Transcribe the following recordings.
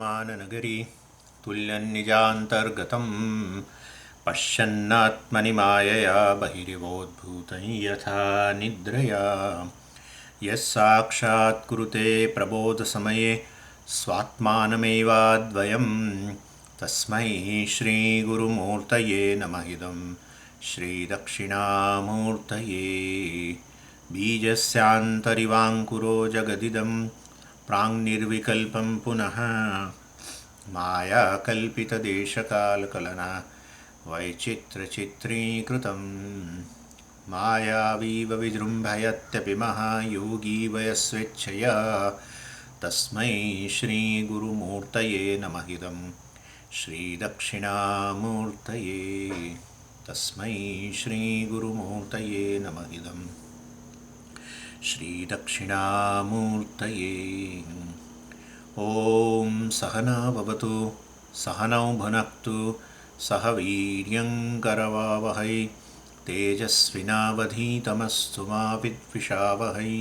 माननगरी तुल्यन्निजान्तर्गतं पश्यन्नात्मनि मायया बहिरिवोद्भूतं यथा निद्रया यः साक्षात्कुरुते प्रबोधसमये स्वात्मानमेवाद्वयं तस्मै श्रीगुरुमूर्तये नमः इदं श्रीदक्षिणामूर्तये बीजस्यान्तरिवाङ्कुरो जगदिदं प्राङ्निर्विकल्पं पुनः मायाकल्पितदेशकालकलना वैचित्रचित्रीकृतं मायावीव विजृम्भयत्यपि महायोगी वयस्वेच्छया तस्मै श्रीगुरुमूर्तये नमः इदं श्रीदक्षिणामूर्तये तस्मै श्रीगुरुमूर्तये नमः इदं श्रीदक्षिणामूर्तये। ॐ सहना भवतु सहनौ भुनक्तु सह वीर्यङ्करवावहै तेजस्विनावधीतमस्तु मा विद्विषावहै।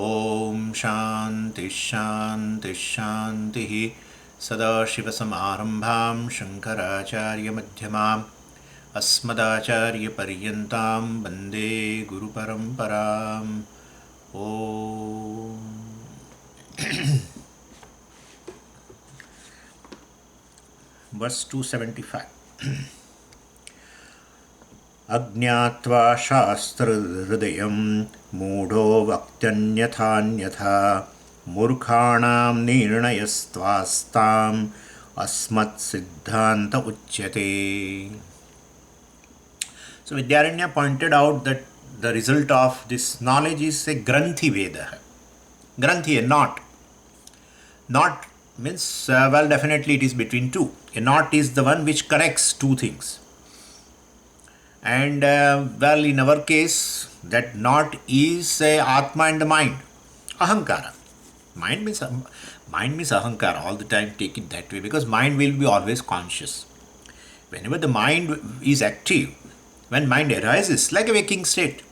ॐ शान्तिः शान्तिः शान्तिः। सदाशिवसमारम्भां शङ्कराचार्यमध्यमाम् अस्मदाचार्यपर्यन्तां वन्दे गुरुपरम्पराम्। ॐ Verse 275. अज्ञात्वा शास्त्रहृदयं मूढो वक्त्यन्यथान्यथा मूर्खाणां निर्णयस्त्वास्ताम् अस्मत्सिद्धान्त उच्यते. So Vidyaranya pointed out that the result of this knowledge is a Granthi Veda. Granthi, a knot. Knot means, well, definitely it is between two. A knot is the one which connects two things. And, well, in our case, that knot is Atma and the mind. Ahankara. Mind means Ahankara. All the time take it that way, because mind will be always conscious. Whenever the mind is active, when mind arises, like a waking state,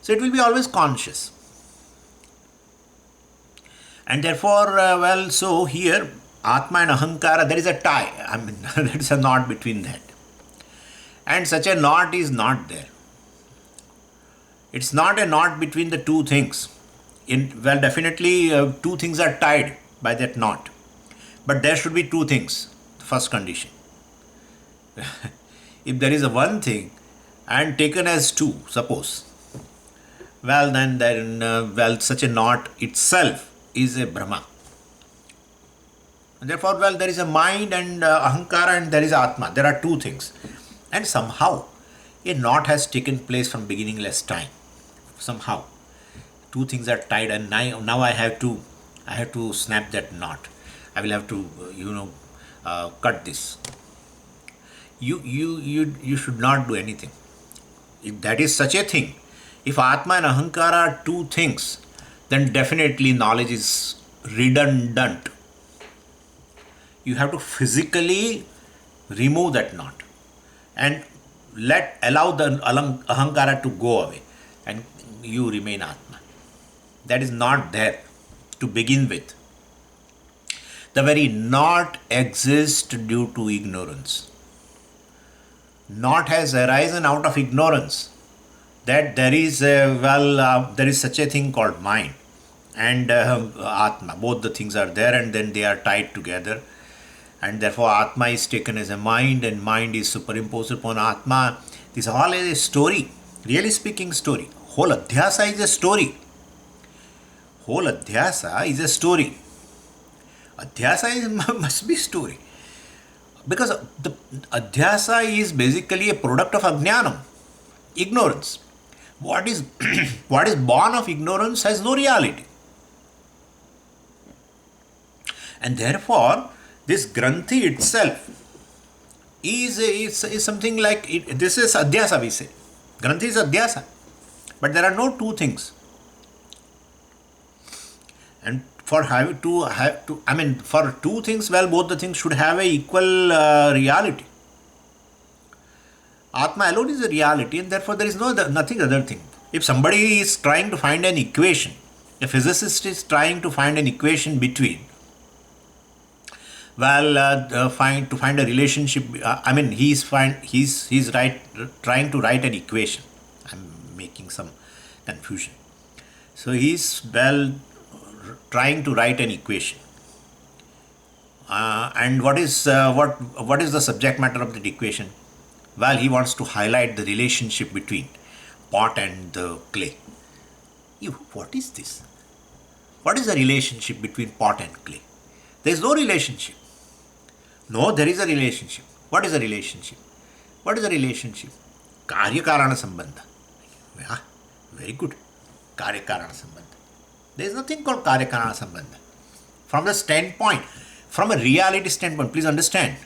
so it will be always conscious. And therefore, well, so here, Atma and Ahankara, there is a tie. I mean, there is a knot between that. And such a knot is not there. It's not a knot between the two things. Well, definitely two things are tied by that knot. But there should be two things, the first condition. If there is a one thing and taken as two, suppose, well, then well, such a knot itself is a Brahma. And therefore, well, there is a mind and Ahankara and there is Atma. There are two things. And somehow, a knot has taken place from beginningless time. Somehow, two things are tied, and now I have to snap that knot. I will have to, cut this. You should not do anything. If that is such a thing, if Atma and Ahankara are two things, then definitely knowledge is redundant. You have to physically remove that knot and allow the Ahankara to go away, and you remain Atma. That is not there to begin with. The very knot exists due to ignorance. Knot has arisen out of ignorance that there is there is such a thing called mind and Atma. Both the things are there, and then they are tied together, and therefore Atma is taken as a mind and mind is superimposed upon Atma. This all is a story, really speaking story. Whole Adhyasa is a story. Whole Adhyasa is a story. Adhyasa must be story. Because the Adhyasa is basically a product of Ajnanam, ignorance. What is born of ignorance has no reality. And therefore, this Granthi itself is something like, this is Adhyasa, we say. Granthi is Adhyasa. But there are no two things. And for for two things, well, both the things should have a equal reality. Atma alone is a reality, and therefore there is nothing other thing. If somebody is trying to find an equation, a physicist is trying to find an equation between To find a relationship, trying to write an equation. I'm making some confusion. So he's trying to write an equation. And what is the subject matter of that equation? Well, he wants to highlight the relationship between pot and the clay. What is this? What is the relationship between pot and clay? There is no relationship. No, there is a relationship. What is the relationship? What is the relationship? Karya-karana sambandha. Yeah, very good. Karya-karana sambandha. There is nothing called Karya-karana sambandha. From a reality standpoint, please understand.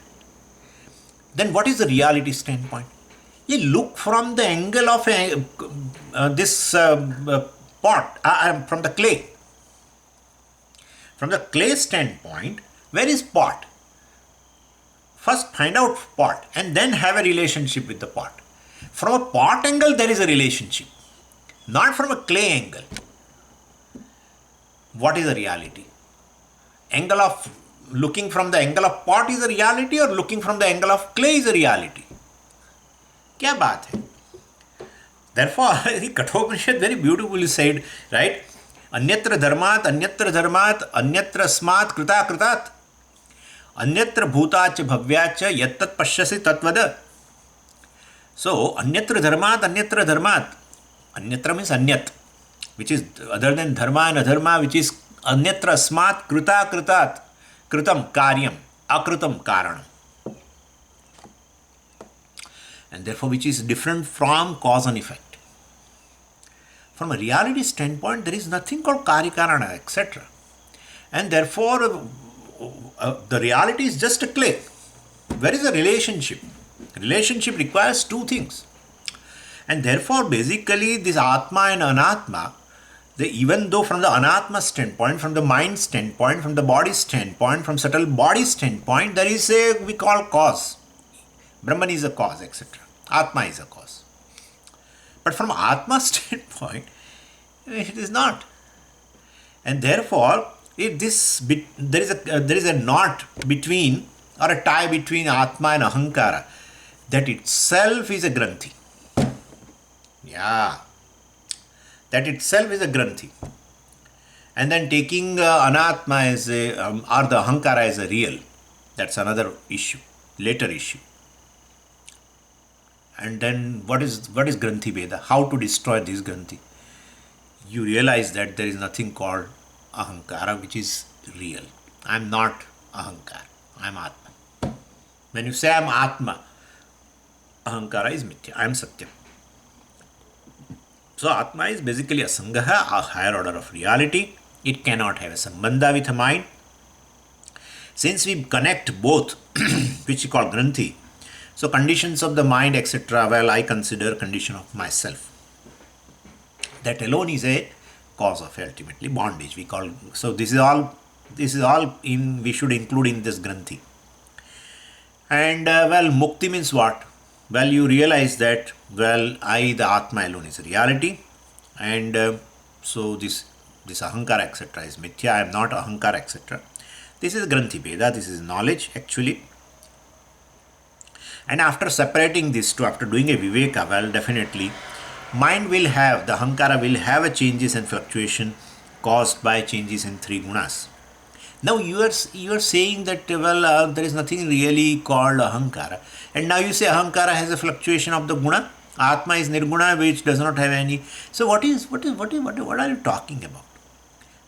Then what is the reality standpoint? You look from the angle of this pot, from the clay. From the clay standpoint, where is pot? First find out pot and then have a relationship with the pot. From a pot angle, there is a relationship, not from a clay angle. What is the reality? Looking from the angle of pot is a reality, or looking from the angle of clay is a reality? क्या बात है? Therefore, the Kathopanishad very beautifully said, right? Anyatra dharmat, anyatra asmat krita kritat, anyatra bhutacha bhavyacha yattat pashyasi tatvada. So, anyatra dharmat, anyatra means anyat, which is other than dharma and adharma, which is anyatra asmat krita kritat, kritam karyam, akritam karanam. And therefore, which is different from cause and effect. From a reality standpoint, there is nothing called karya-karana, etc. And therefore, the reality is just a clay. Where is the relationship? Relationship requires two things. And therefore, basically, this Atma and Anatma, even though from the Anatma standpoint, from the mind standpoint, from the body standpoint, from subtle body standpoint, there is we call cause. Brahman is a cause, etc. Atma is a cause. But from Atma standpoint, it is not. And therefore, there is a knot between, or a tie between Atma and Ahankara. That itself is a granthi. Yeah. That itself is a granthi. And then taking Anatma as or the Ahankara as a real, that's another issue, later issue. And then what is Granthi Veda? How to destroy this Granthi? You realize that there is nothing called Ahankara which is real. I am not Ahankara. I am Atma. When you say I am Atma, Ahankara is Mithya. I am Satyam. So Atma is basically a Sangaha, a higher order of reality. It cannot have a Sambandha with a mind. Since we connect both, which we call Granthi, so conditions of the mind, etc., well, I consider condition of myself. That alone is a cause of ultimately bondage. We call, so this is all we should include in this Granthi. And Mukti means what? Well, you realize that, the Atma alone is a reality. And so this Ahankara, etc., is Mithya. I am not Ahankara, etc. This is Granthi Veda. This is knowledge, actually. And after separating these two, after doing a Viveka, definitely, mind will have, the Ahankara will have a changes and fluctuation caused by changes in three gunas. Now you are saying that, there is nothing really called Ahankara. And now you say Ahankara has a fluctuation of the guna. Atma is Nirguna, which does not have any. So what are you talking about?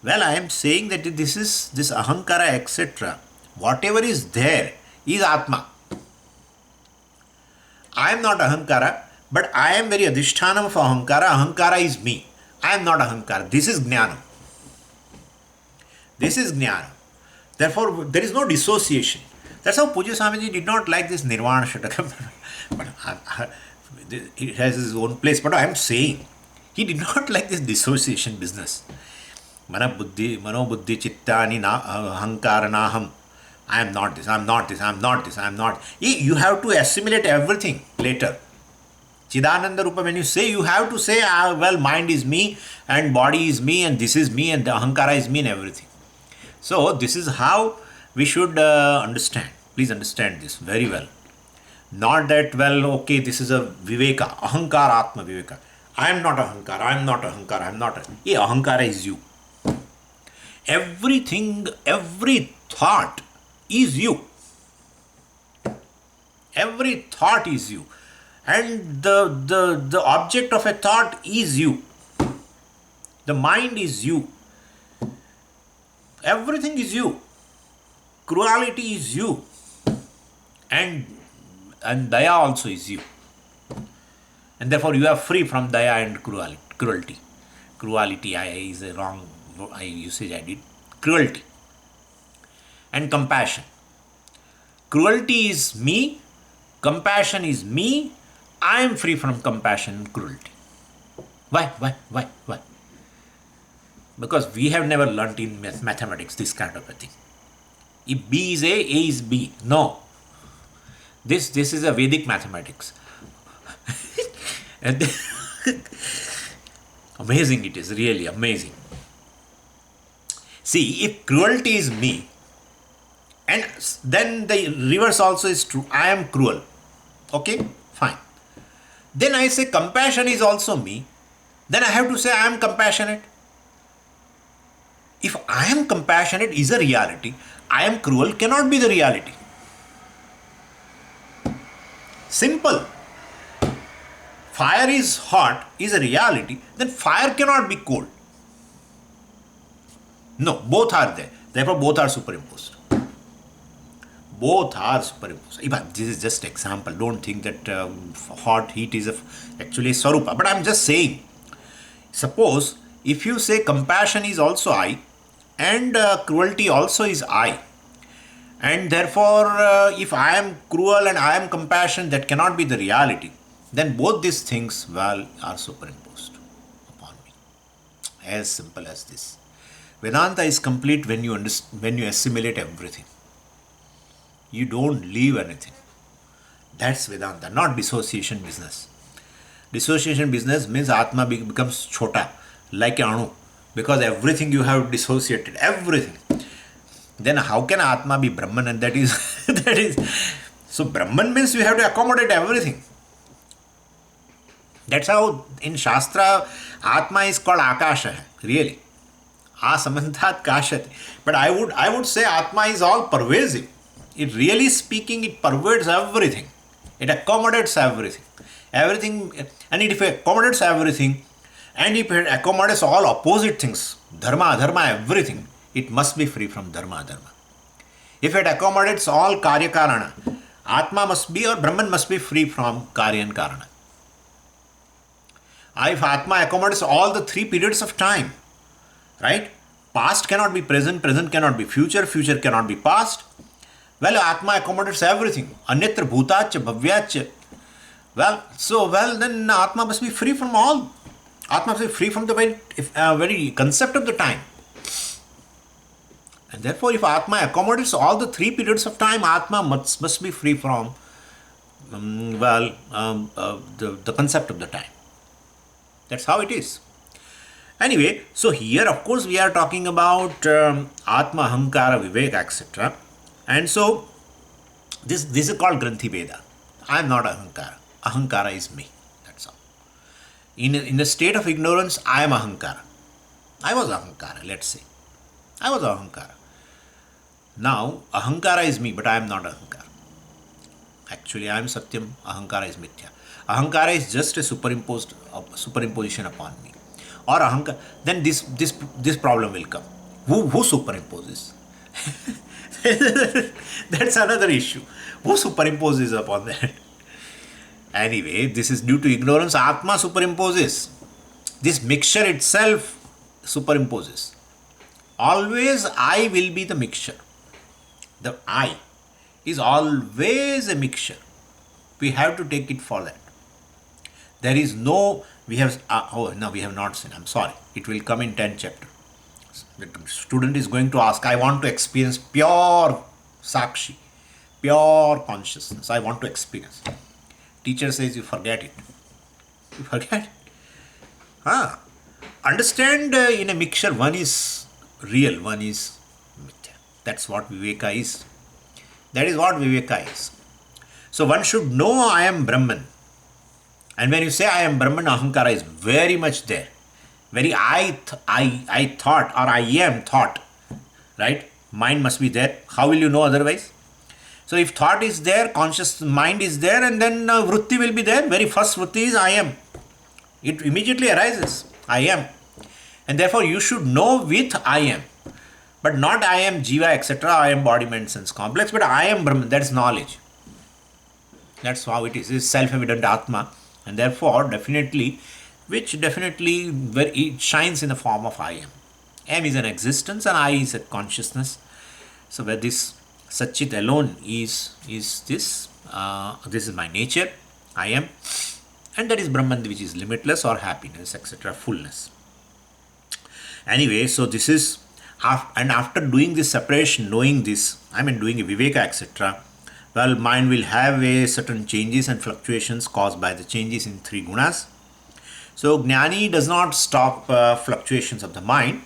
Well, I am saying that this Ahankara, etc., whatever is there is Atma. I am not Ahankara, but I am very adhishthanam of Ahankara. Ahankara is me. I am not Ahankara. This is Jnana. This is Jnana. Therefore, there is no dissociation. That's how Pujya Swamiji did not like this Nirvana Shatakam. But it has his own place. But I am saying, he did not like this dissociation business. Mano buddhi chittani ahankara naham. I am not this, I am not this, I am not this, I am not. You have to assimilate everything later. Chidananda Rupa, when you say, you have to say, mind is me, and body is me, and this is me, and the Ahankara is me, and everything. So, this is how we should understand. Please understand this very well. Not that, well, okay, this is a viveka, ahankar, atma viveka. I am not ahankar, I am not ahankar, I am not. Ahankara is you. Everything, every thought is you. Every thought is you. And the object of a thought is you. The mind is you. Everything is you. Cruelty is you. And daya also is you. And therefore you are free from daya and cruelty. Cruelty is a wrong usage I did. Cruelty. And compassion. Cruelty is me. Compassion is me. I am free from compassion and cruelty. Why? Because we have never learnt in mathematics this kind of a thing. If B is A is B. No. This is a Vedic mathematics. And amazing it is, really amazing. See, if cruelty is me, and then the reverse also is true, I am cruel. Okay, fine. Then I say compassion is also me, then I have to say I am compassionate. If I am compassionate is a reality, I am cruel cannot be the reality. Simple. Fire is hot is a reality, then fire cannot be cold. No, both are there. Therefore, both are superimposed. Both are superimposed. This is just example. Don't think that hot heat is actually Swarupa. But I'm just saying. Suppose if you say compassion is also I, and cruelty also is I, and therefore if I am cruel and I am compassion, that cannot be the reality. Then both these things, well, are superimposed upon me. As simple as this. Vedanta is complete when you assimilate everything. You don't leave anything. That's Vedanta, not dissociation business. Dissociation business means Atma becomes chota, like an anu, because everything you have dissociated, everything. Then how can Atma be Brahman? And that is, so Brahman means you have to accommodate everything. That's how in Shastra, Atma is called Akasha, really. Asamantat Kashat. But I would say Atma is all pervasive. It really speaking, it pervades everything. It accommodates everything. And if it accommodates everything, and if it accommodates all opposite things, dharma, adharma, everything, it must be free from dharma, adharma. If it accommodates all karya karana, Atma must be, or Brahman must be free from karya and karana. If Atma accommodates all the three periods of time, right? Past cannot be present, present cannot be future, future cannot be past. Well, Atma accommodates everything. Anyatra bhutacha bhavyacha. Then Atma must be free from all. Atma must be free from the very concept of the time. And therefore, if Atma accommodates all the three periods of time, Atma must be free from the concept of the time. That's how it is. Anyway, so here of course we are talking about Atma, Ahankara, Viveka, etc. And so this is called Granthi Veda. I am not Ahankara. Ahankara is me. That's all. In a state of ignorance, I am Ahankara. I was Ahankara, let's say. I was Ahankara. Now, Ahankara is me, but I am not Ahankara. Actually, I am Satyam, Ahankara is Mithya. Ahankara is just a superimposition upon me. Or Ahankara, then this problem will come. Who superimposes? That's another issue. Who superimposes upon that? Anyway, this is due to ignorance. Atma superimposes. This mixture itself superimposes. Always I will be the mixture. The I is always a mixture. We have to take it for that. There is no, we have not seen. I'm sorry. It will come in 10th chapter. The student is going to ask, I want to experience pure Sakshi, pure consciousness. I want to experience. Teacher says you forget it. You forget it. Understand in a mixture, one is real, one is mithya. That's what Viveka is. That is what Viveka is. So one should know I am Brahman. And when you say I am Brahman, Ahankara is very much there. Very I thought or I am thought. Right? Mind must be there. How will you know otherwise? So if thought is there, conscious mind is there, and then vritti will be there. Very first vritti is I am. It immediately arises. I am. And therefore you should know with I am. But not I am Jiva, etc. I am body, mind, sense complex, but I am Brahman. That's knowledge. That's how it is. It's self-evident Atma. And therefore, definitely, where it shines in the form of I am. M is an existence and I is a consciousness. So where this Satchit alone is this, this is my nature, I am. And that is Brahman, which is limitless or happiness, etc., fullness. Anyway, so this is, and after doing this separation, knowing this, doing a Viveka, etc., well, mind will have a certain changes and fluctuations caused by the changes in three gunas. So, Jnani does not stop fluctuations of the mind.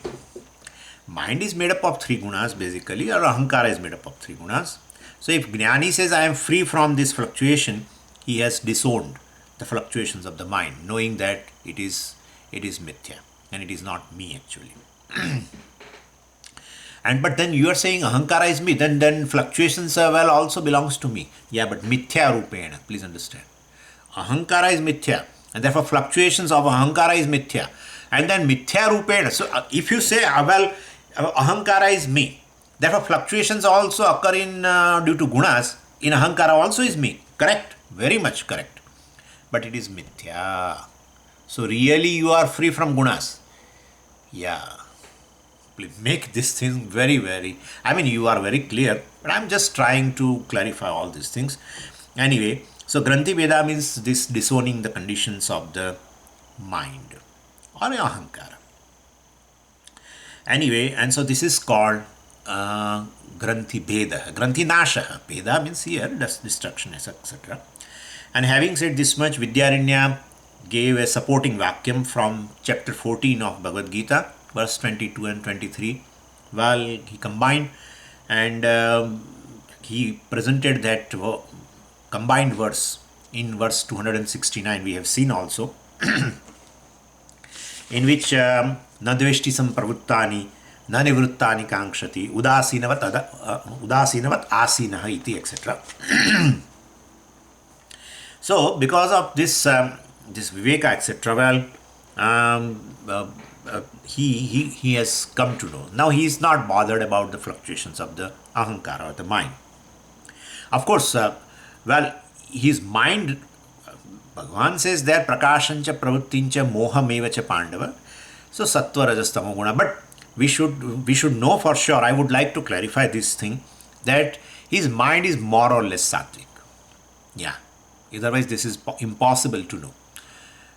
Mind is made up of three gunas basically, or Ahankara is made up of three gunas. So, if Jnani says I am free from this fluctuation, he has disowned the fluctuations of the mind, knowing that it is mithya and it is not me actually. But then you are saying Ahankara is me, then fluctuations also belongs to me. Yeah, but mithya rupena, please understand. Ahankara is mithya, and therefore fluctuations of Ahankara is mithya. And then mithya rupena, so if you say, Ahankara is me, therefore fluctuations also occur in due to gunas, in Ahankara also is me. Correct? Very much correct. But it is mithya. So really you are free from gunas. Yeah. Please make this thing very, very, you are very clear, but I'm just trying to clarify all these things. Anyway, so Granthi Veda means this disowning the conditions of the mind or Ahankara. Anyway, and so this is called Granthi Veda, Granthi Nasha. Veda means here, destruction, etc. And having said this much, Vidyaranya gave a supporting vacuum from chapter 14 of Bhagavad Gita, verse 22 and 23. Well, he combined and he presented that combined verse in verse 269. We have seen also, in which na dveshti sampravuttani na nivruttani kankshati udasinavat asinaha iti, etc. So, because of this this Viveka, etc., well, he has come to know. Now he is not bothered about the fluctuations of the Ahankara or the mind. Of course, well, his mind, Bhagavan says there, prakashancha pravrittincha mohamevacha pandava. So sattva rajas tamo guna. But we should know for sure, I would like to clarify this thing, that his mind is more or less sattvic. Yeah. Otherwise this is impossible to know.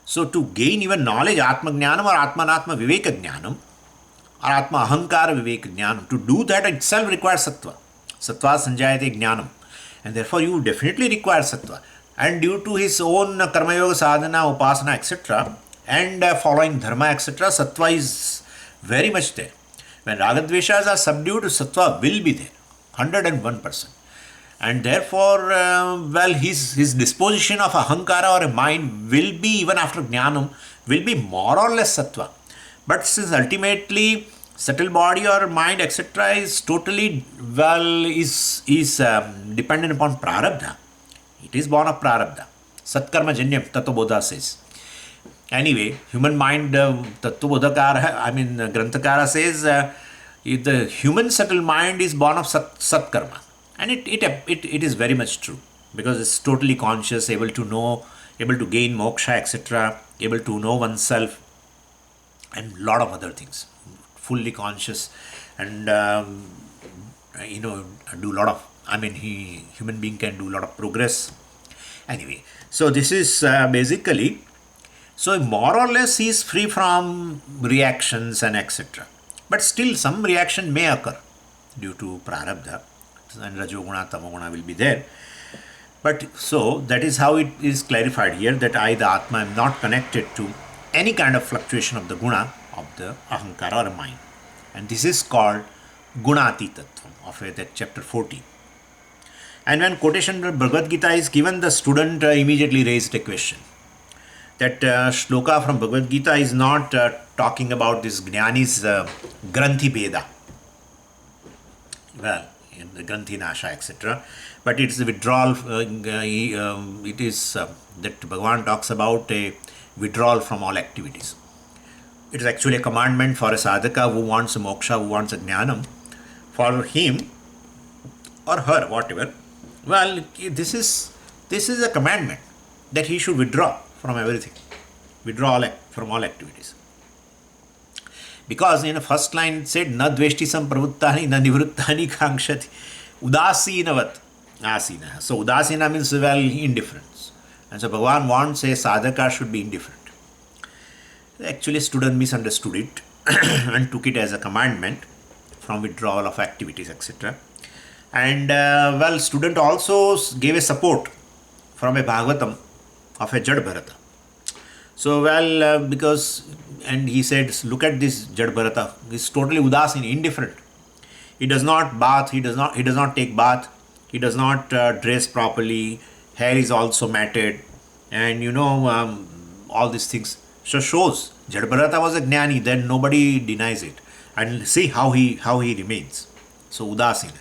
So to gain even knowledge, Atma Jnanam or Atmanatma Viveka Jnanam or Atma Ahankara Viveka Jnanam, to do that itself requires Sattva. Sattva Sanjayate Jnanam. And therefore you definitely require Sattva. And due to his own Karma Yoga Sadhana, Upasana, etc., and following Dharma, etc., Sattva is very much there. When Ragadveshas are subdued, Sattva will be there, 101%. And therefore, well, his disposition of Ahankara or a mind will be, even after Jnanam, will be more or less Sattva. But since ultimately subtle body or mind, etc., is totally, well, is dependent upon Prarabdha. It is born of Prarabdha. Satkarma Janyam, Tattvabodha says. Anyway, human mind, Tattvabodhakara, Granthakara says, the human subtle mind is born of Satkarma. And it is very much true, because it's totally conscious, able to know, able to gain moksha, etc., able to know oneself, and a lot of other things. Fully conscious, and do a lot of, human being can do a lot of progress. Anyway, so this is basically, so more or less he is free from reactions and etc. But still some reaction may occur due to prarabdha, and rajoguna, tamoguna will be there. But so that is how it is clarified here, that I, the Atma, am not connected to any kind of fluctuation of the guna of the ahankara or mind. And this is called Gunatitatvam of that chapter 14. And when quotation of Bhagavad Gita is given, the student immediately raised a question. That shloka from Bhagavad Gita is not talking about this Jnani's Granthi Beda. Well, in the Granthi Nasha, etc. But it's the withdrawal, it is that Bhagavan talks about a withdrawal from all activities. It is actually a commandment for a sadhaka who wants a moksha, who wants a jnanam, for him or her, whatever. Well, this is a commandment that he should withdraw from everything, withdraw from all activities. Because in the first line it said, na dveshti sampravuttani, na nivruttani kangshati, udasinavat asina. So udasina means, well, indifference. And so Bhagavan wants a sadhaka should be indifferent. Actually, student misunderstood it and took it as a commandment from withdrawal of activities, etc. And well, student also gave a support from a Bhagavatam of a Jad Bharata. So, well, and he said, look at this Jad Bharata, he's totally udasin, indifferent. He does not bath, he does not take bath, he does not dress properly, hair is also matted, and all these things. So shows Jad Bharata was a jnani, then nobody denies it. And see how he remains. So udasin.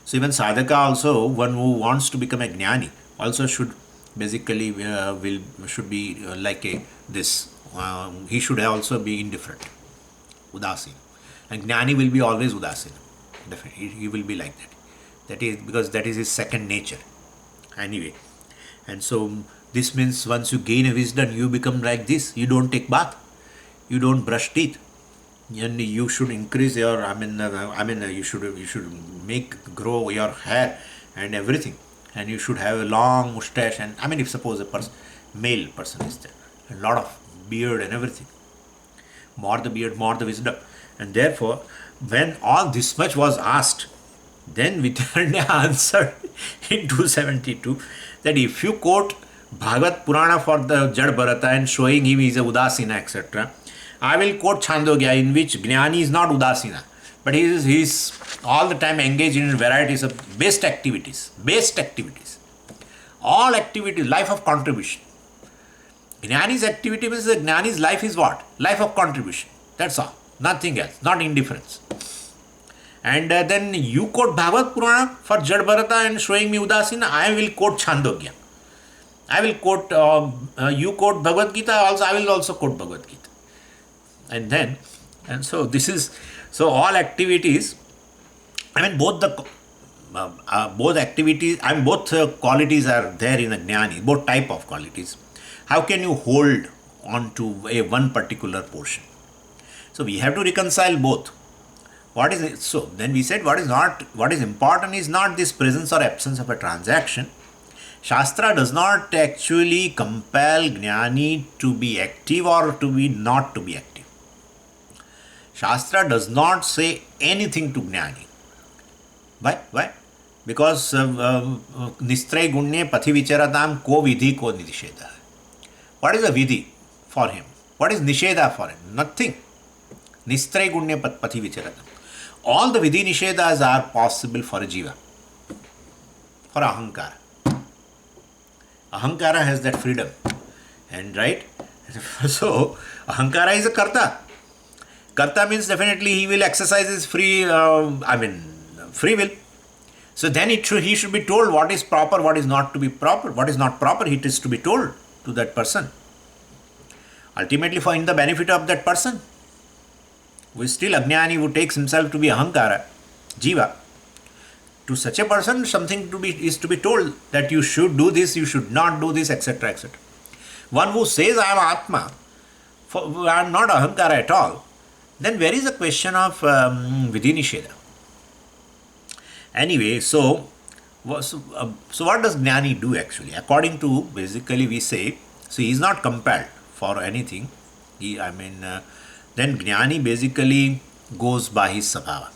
So even sadhaka also, one who wants to become a jnani, also should basically should be like this. He should also be indifferent, udasin. And jnani will be always udasin. Definitely, he will be like that. That is because that is his second nature. Anyway, and so this means once you gain a wisdom, you become like this. You don't take bath, you don't brush teeth, and you should increase your. You should grow your hair and everything, and you should have a long mustache. And if suppose a male person is there, a lot of beard and everything, more the beard, more the wisdom, and therefore, when all this much was asked, then Vidyaranya answered in 272 that if you quote Bhagavad Purana for the Jad Bharata and showing him is a Udasina, etc., I will quote Chandogya, in which Jnani is not Udasina, but he is all the time engaged in varieties of based activities. All activities, life of contribution. Jnani's activity means that Jnani's life is what? Life of contribution. That's all. Nothing else. Not indifference. And then you quote Bhagavad Purana for Jad Bharata and showing me Udasina, I will quote Chandogya. I will quote, you quote Bhagavad Gita, I will also quote Bhagavad Gita. And so this is, so all activities, both activities, both qualities are there in a jnani, both type of qualities. How can you hold on to one particular portion? So we have to reconcile both. What is it? So then we said what is important is not this presence or absence of a transaction. Shastra does not actually compel jnani to be active or to be not to be active. Shastra does not say anything to jnani. Why? Because Nistraya gunne pathi vicharatam ko vidhi ko nisheda. What is a vidhi for him? What is nisheda for him? Nothing. Nistraya gunne pathi vicharatam. All the vidhi nishedas are possible for a jiva, for ahankara. Ahankara has that freedom, and right? So ahankara is a karta. Karta means definitely he will exercise his free will. So then he should be told what is proper, what is not to be proper. What is not proper, it is to be told to that person. Ultimately for in the benefit of that person, who is still Ajnani, who takes himself to be Ahankara, Jiva. To such a person, something is to be told that you should do this, you should not do this, etc., etc. One who says I am Atma, I am not Ahankara at all, then where is the question of Vidhi Nisheda? Anyway, so what does Jnani do actually? According to, basically we say, so he is not compelled for anything. Then Jnani basically goes by his sabhava,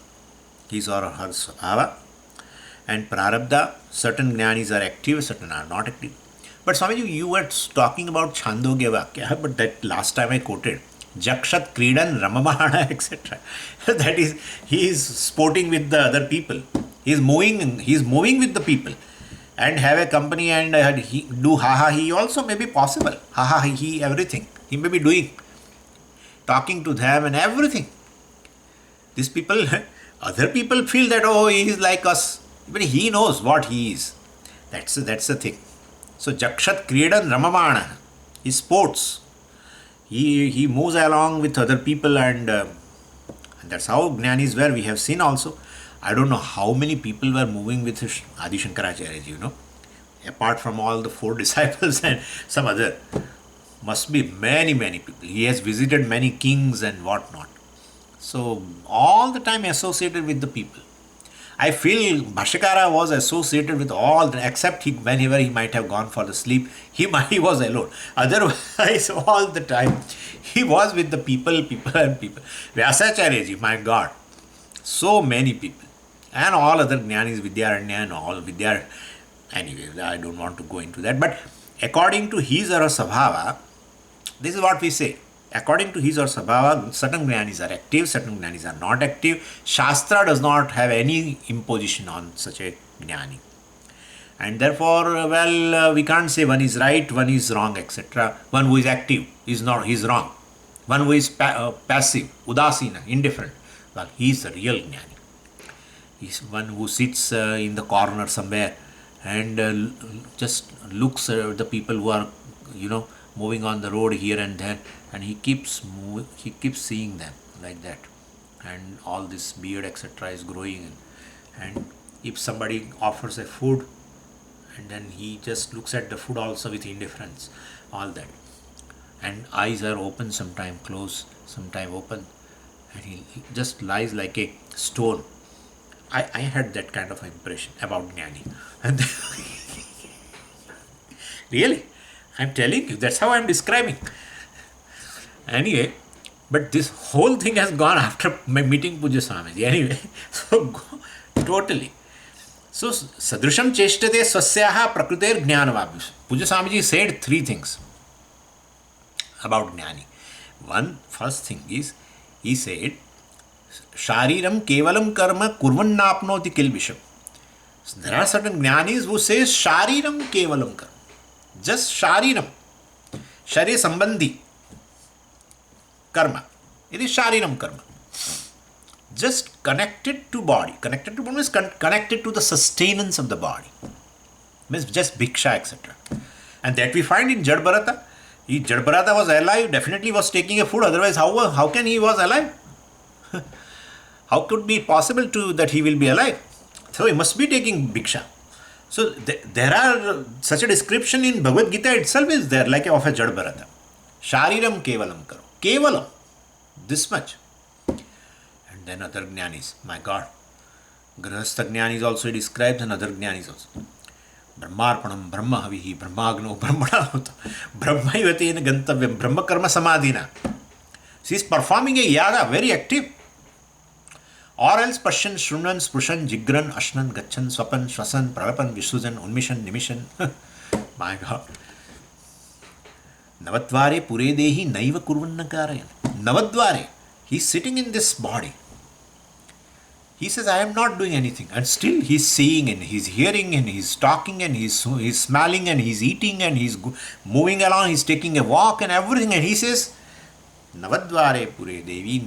his or her sabhava. And prarabdha, certain jnanis are active, certain are not active. But Swamiji, you were talking about Chandogya Vakya, but that last time I quoted, Jakshat Kridan Ramamana, etc. That is, he is sporting with the other people. He is moving with the people and have a company and he do ha he also may be possible. Ha he everything. He may be doing, talking to them and everything. These people, other people feel that, oh, he is like us. But he knows what he is. That's the thing. So Jakshat Kridan Ramamana. He sports. He moves along with other people and that's how Jnanis were. We have seen also. I don't know how many people were moving with Adi Shankaracharya, apart from all the 4 disciples and some other. Must be many people. He has visited many kings and whatnot. So all the time associated with the people. I feel Bhashyakara was associated with all, except whenever he might have gone for the sleep, he was alone. Otherwise, all the time, he was with the people and people. Vyasacharya ji, my God, so many people. And all other Jnanis, Vidyaranya and all Vidyar. Anyway, I don't want to go into that. But according to his or her Sabhava, this is what we say. According to his or Sabhava, certain Jnanis are active, certain Jnanis are not active. Shastra does not have any imposition on such a Jnani. And therefore, we can't say one is right, one is wrong, etc. One who is active is not, he is wrong. One who is passive, udasina, indifferent, well, he is the real Jnani. He is one who sits in the corner somewhere and just looks at the people who are, moving on the road here and there, and he keeps seeing them like that, and all this beard etc. is growing, and if somebody offers a food, and then he just looks at the food also with indifference, all that, and eyes are open, sometime closed, sometime open, and he just lies like a stone. I had that kind of impression about Jnani, and really, I'm telling you, that's how I'm describing. Anyway, but this whole thing has gone after my meeting Pujya Swamiji. Anyway, so totally. So, Sadrisham Cheshtate Swasyaha Prakriter Jnanavabhis. Pujya Swamiji said 3 things about Jnani. First thing is, he said, Shariram Kevalam Karma Kurvannapnoti Kilbisham. So there are certain Jnanis who say Shariram Kevalam Karma. Just Shariram. Shari Sambandhi Karma. It is Shariram Karma. Just connected to body. Connected to body means connected to the sustenance of the body. Means just Bhiksha, etc. And that we find in Jad Bharata. If Jad Bharata was alive, definitely was taking a food. Otherwise, how can he was alive? How could be possible that he will be alive? So he must be taking Bhiksha. So there are such a description in Bhagavad Gita itself is there, like of a Jad Bharata. Shariram Kevalam Karo. Kevalam. This much. And then other Jnanis. My God. Grahastha Jnanis also described and other Jnanis also. Brahmarpanam, Brahma Havihi, Brahmagno, Brahmanahutta, Brahmayavatena Gantavyam, Brahma Karma Samadhina. She is performing a yaga, very active. Or else Pashyan, Shrunan, Spushan, Jigran, Ashnan, Gachan, Swapan, Shwasan, Pralapan, Visujan, Unmishan, Nimishan. My God. Navatvare Pure Dehi Naiva Kurvannakarayan. Navatvare. He is sitting in this body. He says, I am not doing anything. And still he is seeing and he is hearing and he is talking and he is smelling and he is eating and he is moving along, he is taking a walk and everything. And he says, Navadvare Pure Dehi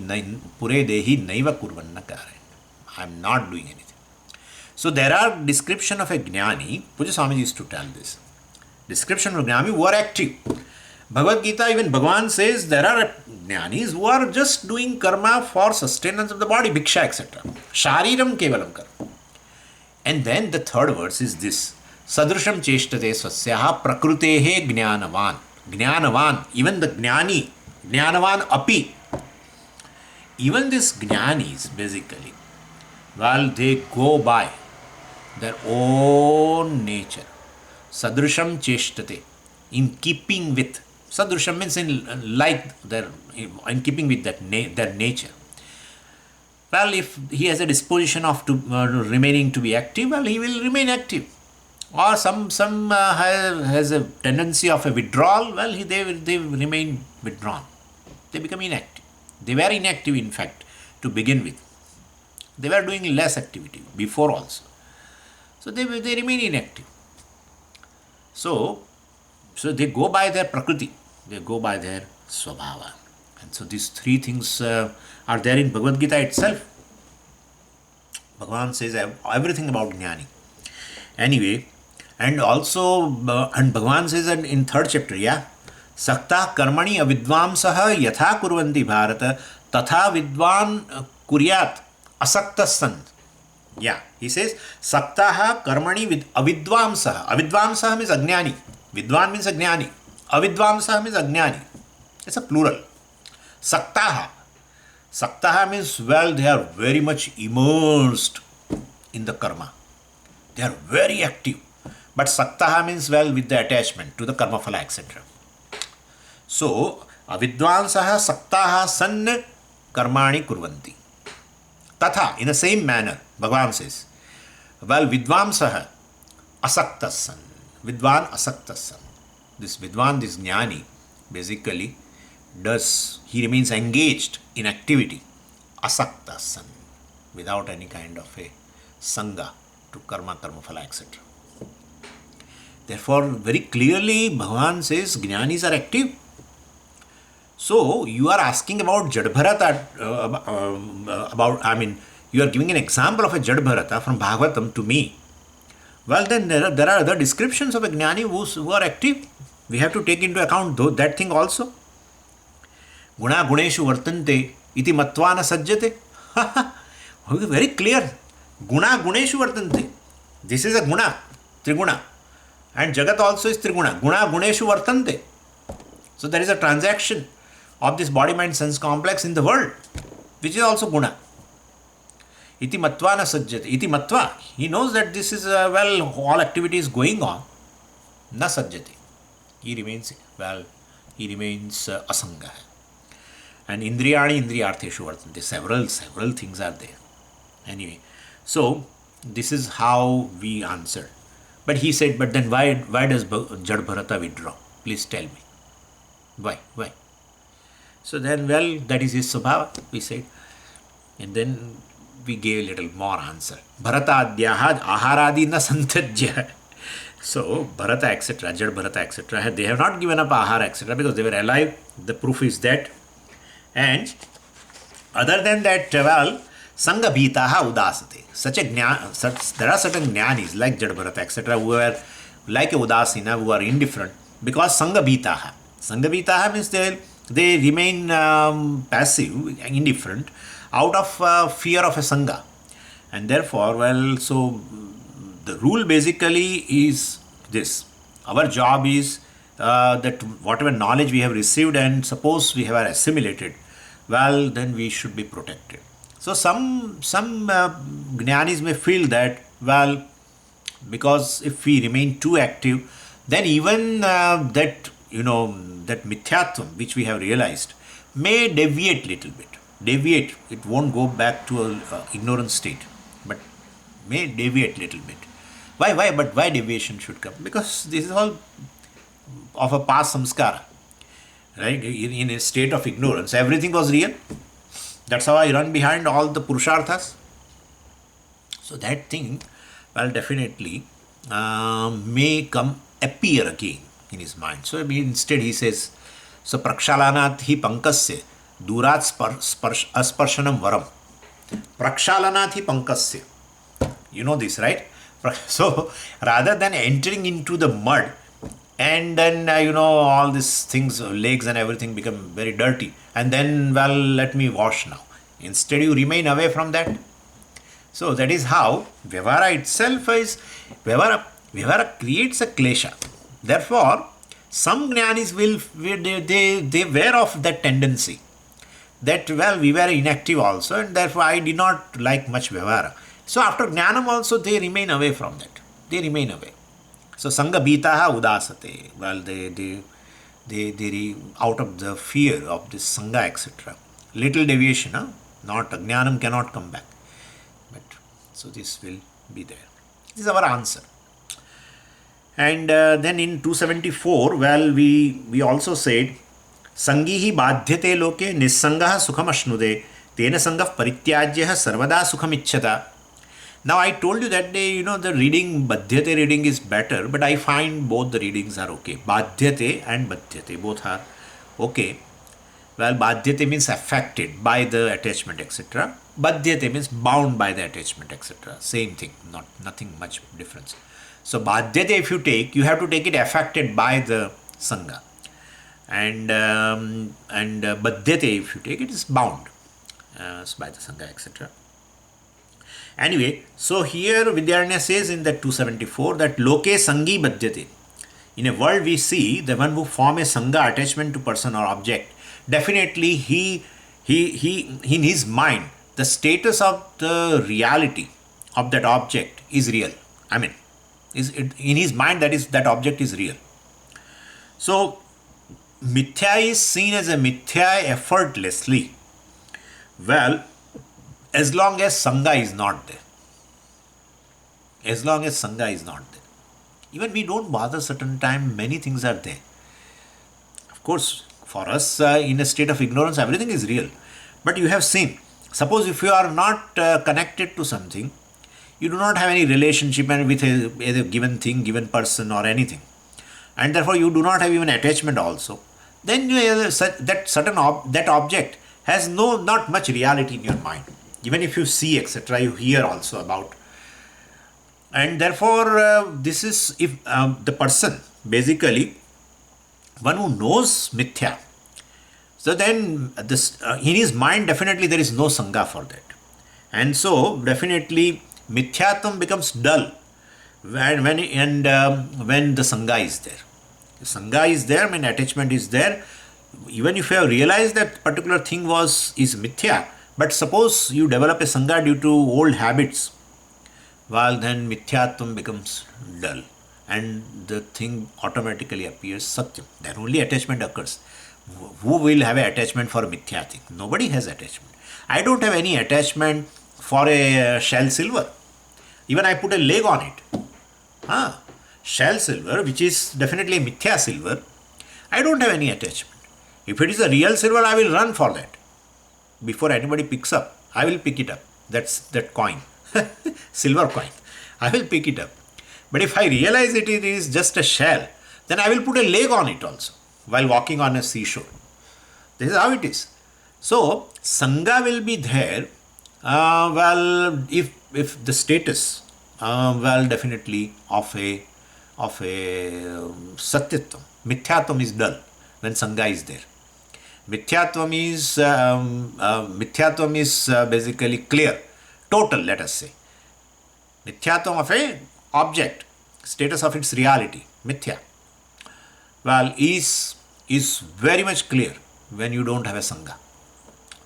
Naiva Kurvannakarayan. I am not doing anything. So there are description of a Jnani. Pujya Swamiji used to tell this. Description of Jnani who are active. Bhagavad Gita, even Bhagavan says there are Jnanis who are just doing karma for sustenance of the body, Bhiksha, etc. Shariram Kevalam Karma. And then the third verse is this. Sadrusham Cheshtate Swasyaha Prakrutehe Jnanavan. Jnanavan, even the Jnani, Jnanavan Api. Even these Jnanis, basically, while they go by their own nature, Sadrusham Cheshtate, in keeping with, Sadrusham means in keeping with their nature. Well, if he has a disposition of remaining to be active, well, he will remain active. Or some has a tendency of a withdrawal, well, they will remain withdrawn. they become inactive. They were inactive, in fact, to begin with. They were doing less activity before also. So they remain inactive. So they go by their prakriti, they go by their swabhava. And so these three things are there in Bhagavad Gita itself. Bhagavan says everything about Jnani. Anyway, and also, and Bhagavan says in third chapter, yeah, Sakta karmani avidvamsaha yatha kurvanti bharata tatha vidvan kuryat asakta sant. Yeah, he says, Saktaha karmani vid avidvamsaha. Avidvamsaha means ajnani. Vidvan means ajnani. Avidvamsaha means ajnani. It's a plural. Saktaha. Saktaha means, well, they are very much immersed in the karma. They are very active. But Saktaha means, well, with the attachment to the karma phala, etc. So, avidvansaha saktaha san karmani kurvanti. Tatha, in the same manner, Bhagavan says, well, vidvamsaha asaktas san. Vidvan asaktas san. This vidvan, this jnani, basically he remains engaged in activity, asaktas san, without any kind of a sangha to karma phala, etc. Therefore, very clearly, Bhagavan says jnanis are active. So, you are asking about Jadbharata, you are giving an example of a Jadbharata from Bhagavatam to me. Well, then there are other descriptions of a Jnani who are active. We have to take into account that thing also. Guna guneshu vartante iti matvana sajjate. Very clear. Guna guneshu vartante. This is a guna, triguna. And Jagat also is triguna. Guna guneshu vartante. So there is a transaction of this body, mind, sense complex in the world, which is also guna. Iti matva na sajjate. Iti matva. He knows that this is, all activity is going on. Na sajjate. He remains asanga. And indriyani indriyartheshu vartante. Several things are there. Anyway, so this is how we answered. But he said, but then why does Jadbharata withdraw? Please tell me. Why? So then, well, that is his subhava, we said. And then we gave a little more answer. Bharata adyaha aharadi na santajya. So, Bharata, etc., Jadbharata, etc., they have not given up ahara, etc., because they were alive. The proof is that. And other than that, well, Sangabhitaha udasate. There are certain jnanis like Jadbharata, etc., who are like a udasina, who are indifferent, because Sangabhitaha means they remain passive, indifferent, out of fear of a Sangha. And therefore, well, so the rule basically is this. Our job is that whatever knowledge we have received and suppose we have assimilated, well, then we should be protected. So some jnanis may feel that, well, because if we remain too active, then even that mithyatvam which we have realized may deviate little bit. It won't go back to an ignorant state, but may deviate little bit. Why? But why deviation should come? Because this is all of a past samskara. Right? In a state of ignorance, everything was real. That's how I run behind all the purusharthas. So that thing, well, definitely may appear again in his mind. So instead he says, so prakshalanat hi pankasya durat asparshanam varam. Prakshalanat hi pankasya. You know this, right? So rather than entering into the mud and then, all these things, legs and everything become very dirty. And then, well, let me wash now. Instead, you remain away from that. So that is how Vyavahara itself is, Vyavahara creates a klesha. Therefore, some jnanis they were of that tendency. That, well, we were inactive also, and therefore I did not like much Vyavahara. So after jnanam also, they remain away from that. They remain away. So Sangabhitaha udasate. Well, they out of the fear of this Sangha, etc. Little deviation, not jnanam cannot come back. But so this will be there. This is our answer. And then in 274, well, we also said संगी बाध्यते लोके निस्संगः सुखमश्नुते तेन संगः परित्याज्यः सर्वदा सुखमिच्छता. Now I told you that day, the reading, Badhyate reading is better, but I find both the readings are okay. Badhyate and Badhyate, both are okay. Well, Badhyate means affected by the attachment, etc. Badhyate means bound by the attachment, etc. Same thing, nothing much difference. So Badhyate, if you have to take it affected by the Sangha. And Badhyate, if you take it, is bound by the Sangha, etc. Anyway, so here Vidyaranya says in that 274 that Loke Sangi Badhyate. In a world we see the one who form a Sangha attachment to person or object, definitely he in his mind, the status of the reality of that object is real. I mean, in his mind that object is real. So, Mithya is seen as a Mithya effortlessly. Well, as long as Sangha is not there. As long as Sangha is not there. Even we don't bother certain time, many things are there. Of course, for us in a state of ignorance, everything is real. But you have seen, suppose if you are not connected to something, you do not have any relationship with a given thing, given person or anything. And therefore you do not have even attachment also. Then that object has not much reality in your mind. Even if you see, etc., you hear also about. And therefore, this is if the person, basically, one who knows Mithya, so then in his mind, definitely there is no Sangha for that. And so, definitely, Mithyatam becomes dull when the Sangha is there. If Sangha is there, when attachment is there, even if you have realized that particular thing is Mithya, but suppose you develop a Sangha due to old habits, well, then Mithyatvam becomes dull and the thing automatically appears Satyam. Then only attachment occurs. Who will have an attachment for a Mithya thing? Nobody has attachment. I don't have any attachment for a shell silver. Even I put a leg on it. Shell silver, which is definitely a Mithya silver, I don't have any attachment. If it is a real silver, I will run for that. Before anybody picks up, I will pick it up. That's that coin. Silver coin. I will pick it up. But if I realize it is just a shell, then I will put a leg on it also while walking on a seashore. This is how it is. So, Sangha will be there, if the status, definitely of a Satyatvam. Mithyatvam is dull when Sangha is there. Mithyatvam is basically clear, total, let us say. Mithyatvam of a object, status of its reality, Mithya, is very much clear when you don't have a Sangha.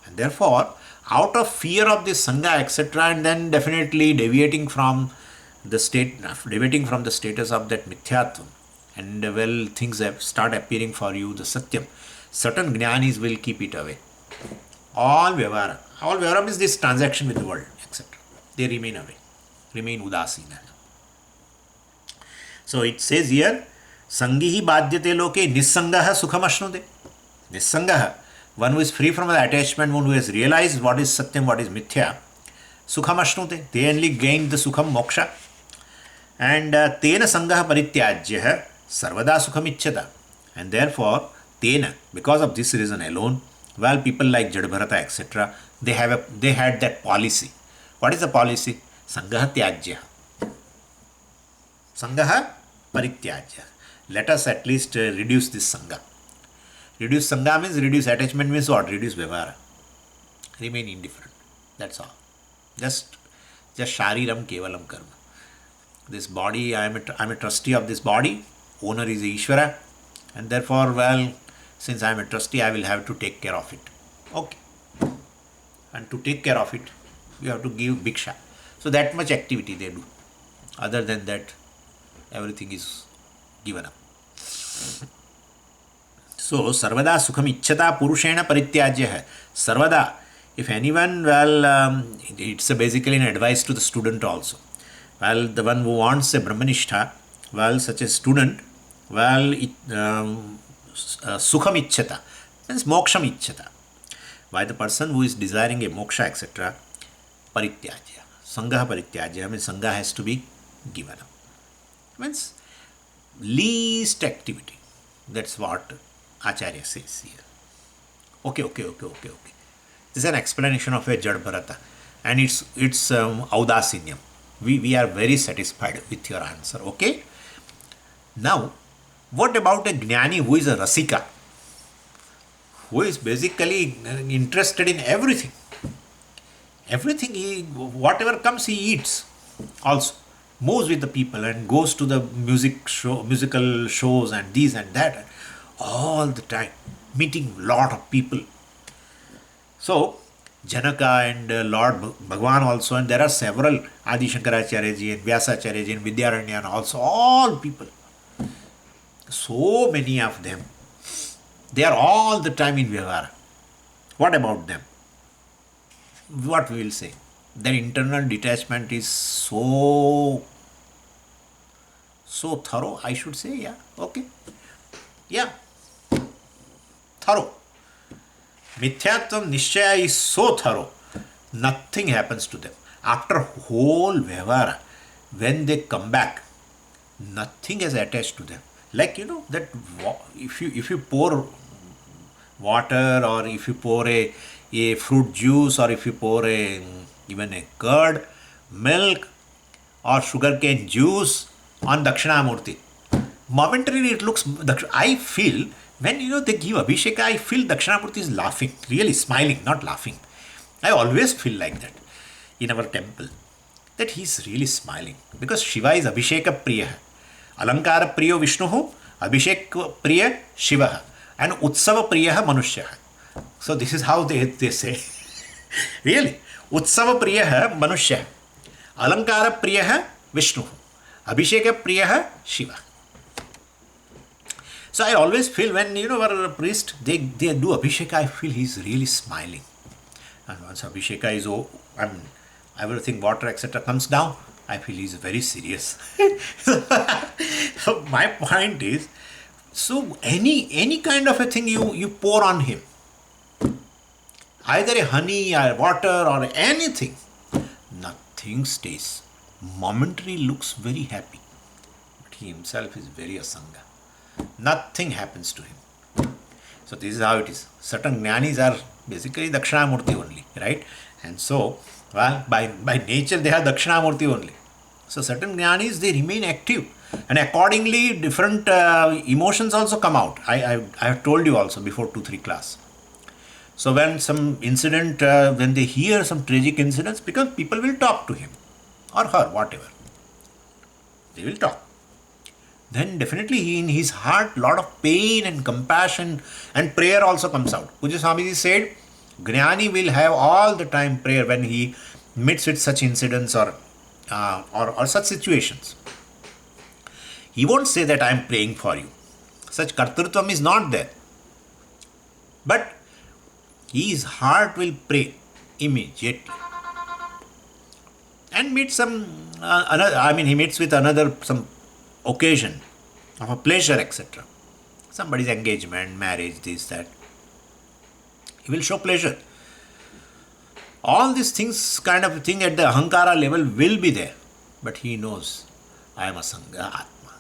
And therefore, out of fear of this Sangha, etc., and then definitely deviating from the status of that Mithyatvam, and things start appearing for you, the Satyam, certain Jnanis will keep it away. All Vyavara is this transaction with the world, etc. They remain away, remain Udasina. So it says here, Sangihi Badhyate Loke Nissangaha Sukham Ashnute. Nissangaha, one who is free from the attachment, one who has realized what is Satyam, what is Mithya, Sukham Ashnute. They only gain the Sukham Moksha. And Tena Sangaha Parityajyaha Sarvada Sukham Ichyata. And therefore, Tena, because of this reason alone, people like Jadbharata, etc., they had that policy. What is the policy? Sangaha Tyajya. Sangaha Parityajya. Let us at least reduce this Sangha. Reduce Sangha means reduce attachment, means what? Reduce Vyavara. Remain indifferent. That's all. Just Shariram Kevalam Karma. This body, I am a trustee of this body. Owner is Ishvara. And therefore, since I am a trustee, I will have to take care of it. Okay. And to take care of it, you have to give Bhiksha. So that much activity they do. Other than that, everything is given up. So, Sarvada Sukham Ichyata Purushena Parityajya. Sarvada, if anyone, it's basically an advice to the student also. The one who wants a Brahmanishtha, such a student, Sukham Ichyata, Means moksham icchata. Why the person who is desiring a moksha, etc., parityajya. Sangha parityajya means sangha has to be given up. Means least activity. That's what Acharya says here. Okay. This is an explanation of a Jad Bharata, and it's audasinyam. We are very satisfied with your answer. Okay. Now, what about a Jnani who is a Rasika, who is basically interested in everything? Everything, whatever comes, he eats. Also, moves with the people and goes to the musical shows and these and that, all the time, meeting lot of people. So, Janaka and Lord Bhagwan also, and there are several Adi Shankaracharya and Vyasacharya and Vidyaranya and also all people. So many of them. They are all the time in Vyavara. What about them? What we will say? Their internal detachment is so thorough, I should say. Yeah, okay. Yeah, thorough. Mithyatvam Nishchaya is so thorough, nothing happens to them. After whole Vyavara, when they come back, nothing is attached to them. Like, that if you pour water, or if you pour a fruit juice, or if you pour even a curd, milk, or sugarcane juice on Dakshinamurti, momentarily it looks, I feel, when they give Abhisheka, I feel Dakshinamurti is laughing, really smiling, not laughing. I always feel like that in our temple, that he is really smiling, because Shiva is Abhisheka Priya. Alankara Priyo Vishnuhu, Abhishek Priya Shiva, and Utsava Priya Manushya. So this is how they say. Really. Utsava Priya Manushya, Alankara Priya Vishnuhu, Abhisheka Priya Shiva. So I always feel when our priest, they do Abhisheka, I feel he's really smiling. And once Abhisheka is everything, water, etc., comes down, I feel he's very serious. So my point is, so any kind of a thing you pour on him, either a honey or water or anything, nothing stays. Momentarily looks very happy, but he himself is very asanga. Nothing happens to him. So this is how it is. Certain jnanis are basically Dakshinamurti only, right? And so, well, by nature they are Dakshinamurti only. So certain jnanis, they remain active, and accordingly different emotions also come out. I have told you also before 2-3 class. So when some incident, when they hear some tragic incidents, because people will talk to him or her, whatever, they will talk. Then definitely in his heart, lot of pain and compassion and prayer also comes out. Puja Swamiji said, Jnani will have all the time prayer when he meets with such incidents or such situations. He won't say that I am praying for you. Such kartrutvam is not there. But his heart will pray immediately. And meet he meets with some occasion of a pleasure, etc. Somebody's engagement, marriage, this, that. He will show pleasure. All these things, kind of thing at the Ahankara level will be there. But he knows, I am Asanga Atma.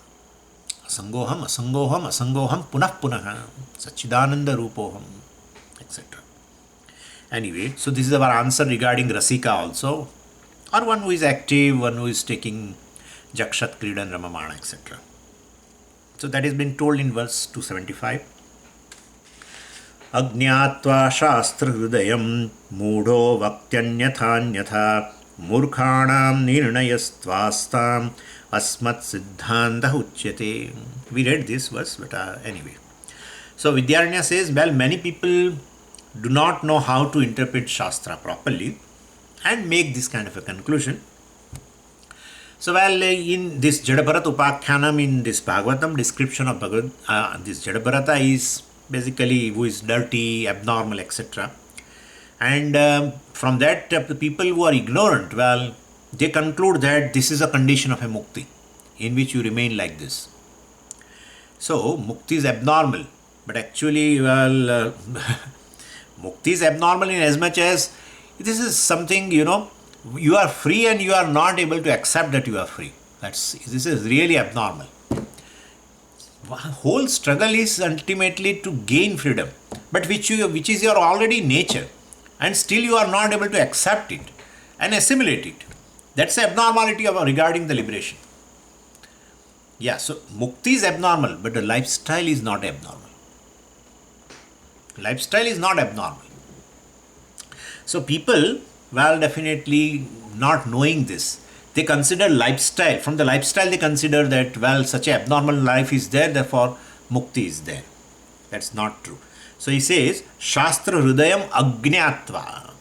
Asangoham, punah, Sachidananda Rupoham, etc. Anyway, so this is our answer regarding Rasika also. Or one who is active, one who is taking Jakshat, Kridan, Ramamana, etc. So that has been told in verse 275. Agnyatva shastra hrudayam mudho vaktyanyatha murkhanam nirnayastvastam asmat siddhanta uchyate. We read this verse, but anyway. So Vidyaranya says, well, many people do not know how to interpret Shastra properly and make this kind of a conclusion. So, well, in this Jadabharat Upakhyanam, in this Bhagavatam, description of this Jadabharata is basically who is dirty, abnormal, etc. And from that, the people who are ignorant, well, they conclude that this is a condition of a mukti, in which you remain like this. So, mukti is abnormal. But actually, well, mukti is abnormal in as much as this is something, you are free and you are not able to accept that you are free. This is really abnormal. Whole struggle is ultimately to gain freedom, but which is your already nature, and still you are not able to accept it and assimilate it. That's the abnormality of regarding the liberation. Yeah, so mukti is abnormal, but the lifestyle is not abnormal. Lifestyle is not abnormal. So people, well, definitely not knowing this, they consider lifestyle. From the lifestyle, they consider that, well, such a abnormal life is there, therefore mukti is there. That's not true. So he says, Shastra Hridayam Agnyatva.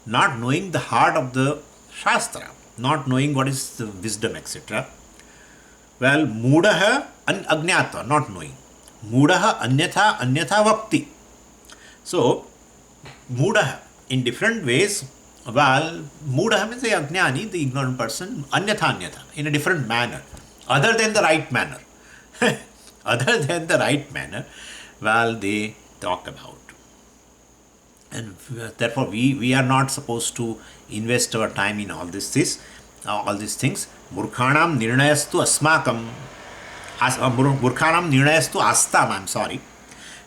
Not knowing the heart of the Shastra, not knowing what is the wisdom, etc. Well, Mudaha and Agnyatva, not knowing. Mudaha Anyatha Vakti. So, Mudaha, in different ways, well, Mudaha means the Ajnani, the ignorant person, Anyatha, in a different manner, other than the right manner. Other than the right manner, well, they talk about. And therefore, we are not supposed to invest our time in all these things. Murkhanam nirnayastu asmakam. Murkhanam nirnayastu astam, I'm sorry.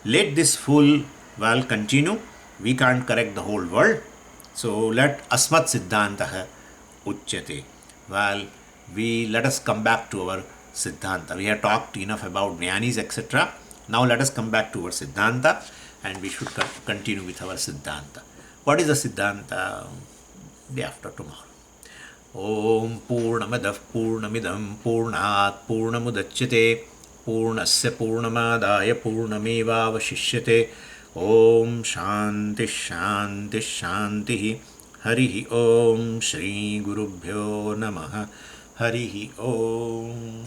Let this fool, well, continue. We can't correct the whole world. So let asmat siddhantaha uchyate. Well, let us come back to our siddhanta. We have talked enough about jnanis, etc. Now let us come back to our siddhanta, and we should continue with our siddhanta. What is the siddhanta? Day after tomorrow. Om Purnamadah Purnamidam Purnat Purnamudachyate Purnasya Purnamadaya Purnamevavashishyate. Om Shanti Shanti Shanti. Harihi Om Shri Gurubhyo Namaha. Harihi Om.